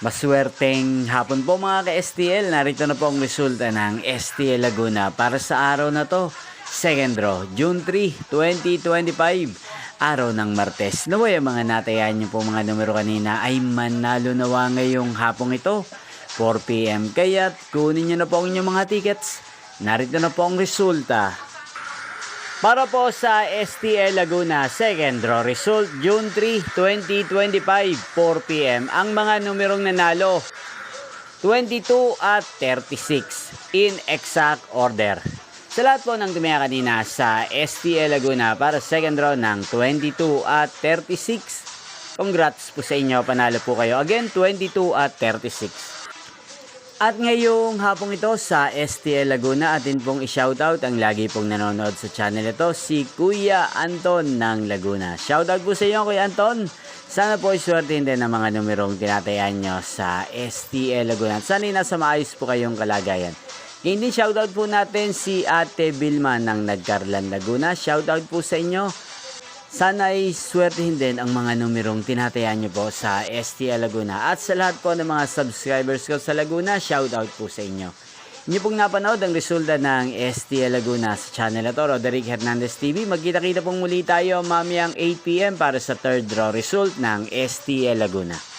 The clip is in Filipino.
Maswerteng hapon po mga ka-STL. Narito na po ang resulta ng STL Laguna para sa araw na to. Second draw, June 3, 2025. Araw ng Martes. Naway ang mga natayan nyo po mga numero kanina ay manalo nawa ngayong hapong ito. 4 PM. Kaya't kunin nyo na po ang inyong mga tickets. Narito na po ang resulta. Para po sa STL Laguna, second draw result, June 3, 2025, 4 PM. Ang mga numerong nanalo, 22 at 36 in exact order. Sa lahat po ng tumaya kanina sa STL Laguna para second draw ng 22 at 36. Congrats po sa inyo, panalo po kayo. Again, 22 at 36. At ngayong hapong ito sa STL Laguna, atin pong i-shoutout ang lagi pong nanonood sa channel ito, si Kuya Anton ng Laguna. Shoutout po sa inyo, Kuya Anton. Sana po iswertein din ang mga numerong tinatayan nyo sa STL Laguna. Sana nasa maayos po kayong kalagayan. Ngayon din shoutout po natin si Ate Vilma ng Nagcarlan Laguna. Shoutout po sa inyo. Sana ay swertehin din ang mga numerong tinatayan nyo po sa STL Laguna. At sa lahat po ng mga subscribers ko sa Laguna, shoutout po sa inyo. Inyo pong napanood ang resulta ng STL Laguna sa channel na to, Roderick Hernandez TV. Magkita-kita pong muli tayo mamayang 8 PM para sa third draw result ng STL Laguna.